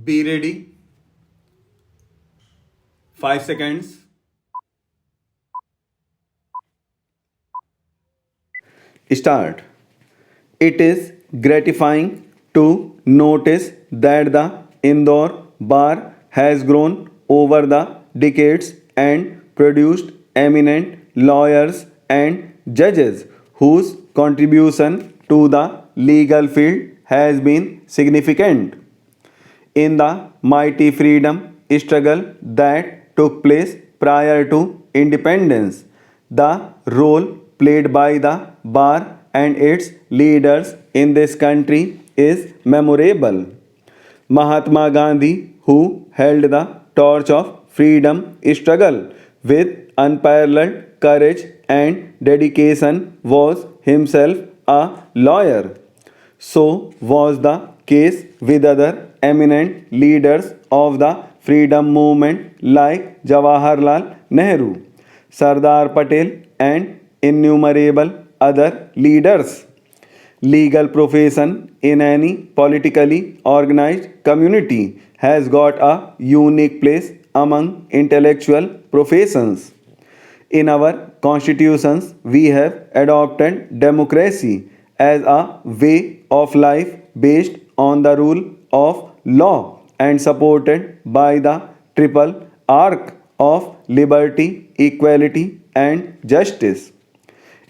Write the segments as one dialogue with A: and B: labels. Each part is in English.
A: Be ready. 5 seconds. Start. It is gratifying to notice that the Indore bar has grown over the decades and produced eminent lawyers and judges whose contribution to the legal field has been significant. In the mighty freedom struggle that took place prior to independence, the role played by the bar and its leaders in this country is memorable. Mahatma Gandhi, who held the torch of freedom struggle with unparalleled courage and dedication, was himself a lawyer. So was the case with other eminent leaders of the freedom movement like Jawaharlal Nehru, Sardar Patel, and innumerable other leaders. Legal profession in any politically organized community has got a unique place among intellectual professions. In our constitutions, we have adopted democracy as a way of life based on the rule of law and supported by the triple arc of liberty, equality, and justice.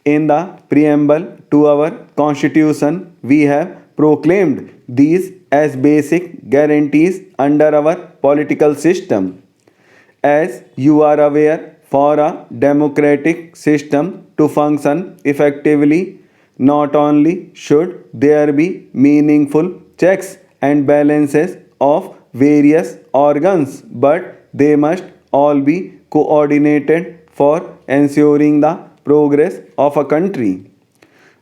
A: In the preamble to our constitution, we have proclaimed these as basic guarantees under our political system. As you are aware, for a democratic system to function effectively, not only should there be meaningful checks and balances of various organs, but they must all be coordinated for ensuring the progress of a country.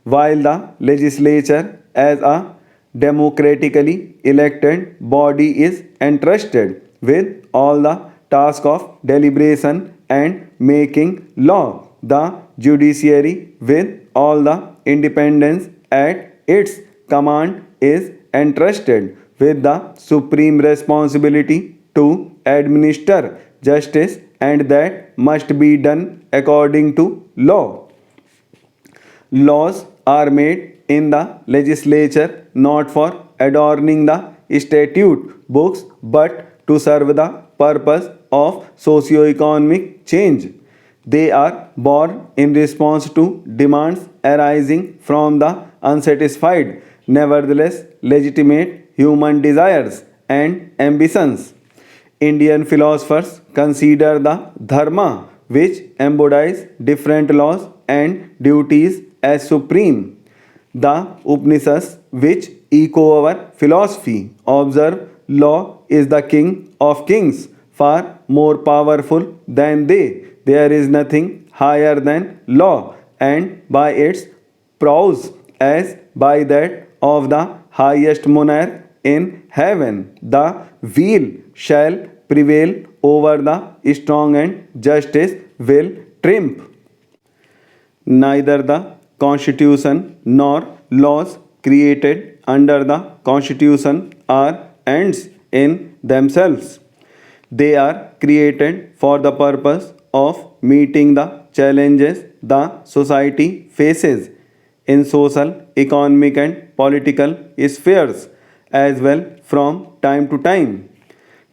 A: While the legislature, as a democratically elected body, is entrusted with all the task of deliberation and making law, the judiciary, with all the independence at its command, is entrusted with the supreme responsibility to administer justice, and that must be done according to law. Laws are made in the legislature not for adorning the statute books but to serve the purpose of socio-economic change. They are born in response to demands arising from the unsatisfied, nevertheless legitimate human desires and ambitions. Indian philosophers consider the Dharma, which embodies different laws and duties, as supreme. The Upanishads, which echo our philosophy, observe law is the king of kings, far more powerful than they. There is nothing higher than law, and by its prowess, as by that of the highest monarch in heaven, the wheel shall prevail over the strong, and justice will triumph. Neither the Constitution nor laws created under the Constitution are ends in themselves. They are created for the purpose of meeting the challenges the society faces in social, economic, and political spheres as well from time to time.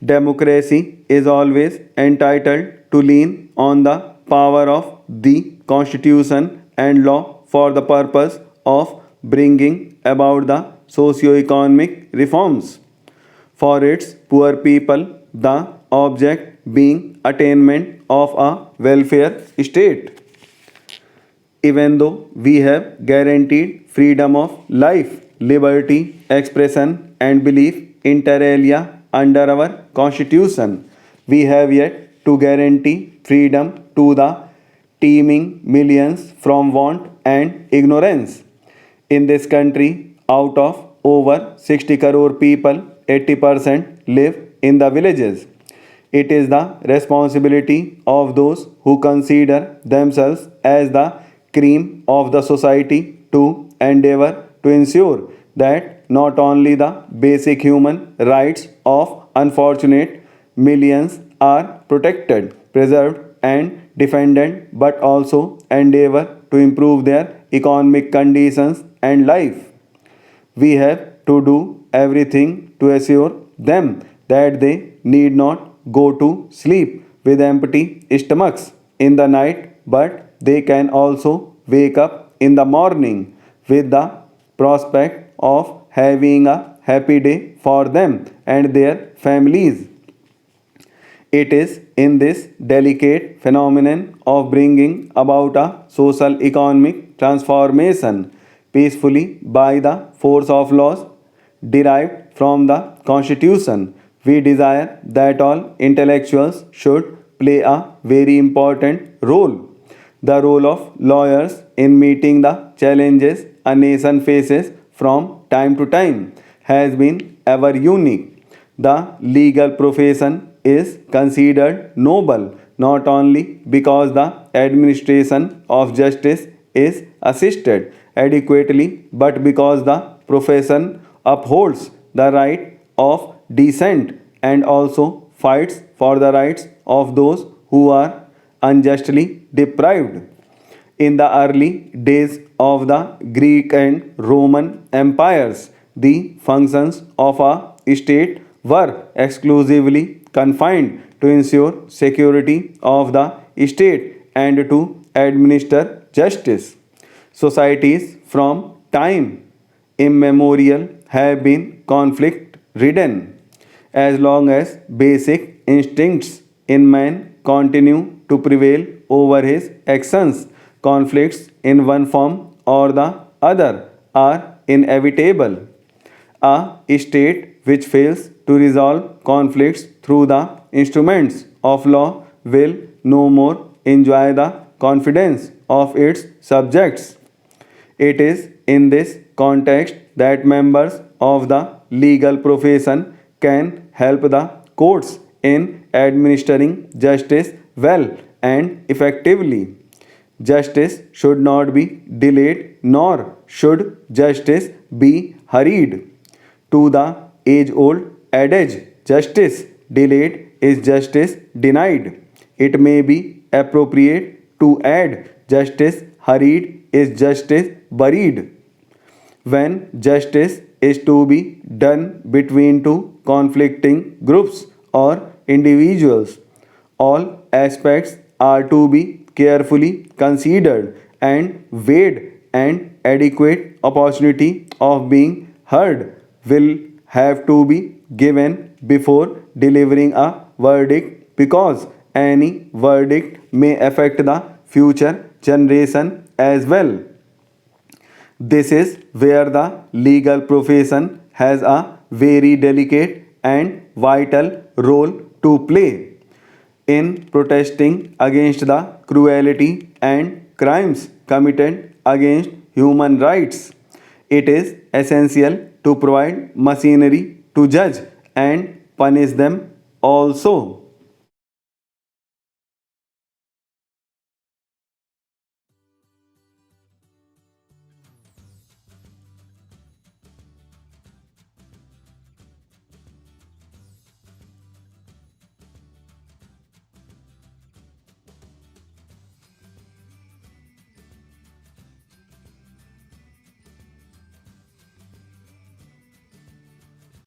A: Democracy is always entitled to lean on the power of the Constitution and law for the purpose of bringing about the socio-economic reforms for its poor people, the object being attainment of a welfare state. Even though we have guaranteed freedom of life, liberty, expression, and belief inter alia under our constitution, we have yet to guarantee freedom to the teeming millions from want and ignorance. In this country, out of over 60 crore people, 80% live in the villages. It is the responsibility of those who consider themselves as the cream of the society to endeavor to ensure that not only the basic human rights of unfortunate millions are protected, preserved, and defended, but also endeavor to improve their economic conditions and life. We have to do everything to assure them that they need not go to sleep with empty stomachs in the night, but they can also wake up in the morning with the prospect of having a happy day for them and their families. It is in this delicate phenomenon of bringing about a social economic transformation peacefully by the force of laws derived from the Constitution. We desire that all intellectuals should play a very important role. The role of lawyers in meeting the challenges a nation faces from time to time has been ever unique. The legal profession is considered noble not only because the administration of justice is assisted adequately, but because the profession upholds the right of dissent and also fights for the rights of those who are unjustly deprived. In the early days of the Greek and Roman empires, the functions of a state were exclusively confined to ensure security of the state and to administer justice. Societies from time immemorial have been conflict ridden. As long as basic instincts in man continue to prevail over his actions, conflicts in one form or the other are inevitable. A state which fails to resolve conflicts through the instruments of law will no more enjoy the confidence of its subjects. It is in this context that members of the legal profession can help the courts in administering justice well and effectively. Justice should not be delayed, nor should justice be hurried. To the age old adage, justice delayed is justice denied. It may be appropriate to add, justice hurried is justice buried. When justice is to be done between two conflicting groups or individuals, all aspects are to be carefully considered and weighed, and adequate opportunity of being heard will have to be given before delivering a verdict, because any verdict may affect the future generation as well. This is where the legal profession has a very delicate and vital role to play in protesting against the cruelty and crimes committed against human rights. It is essential to provide machinery to judge and punish them also.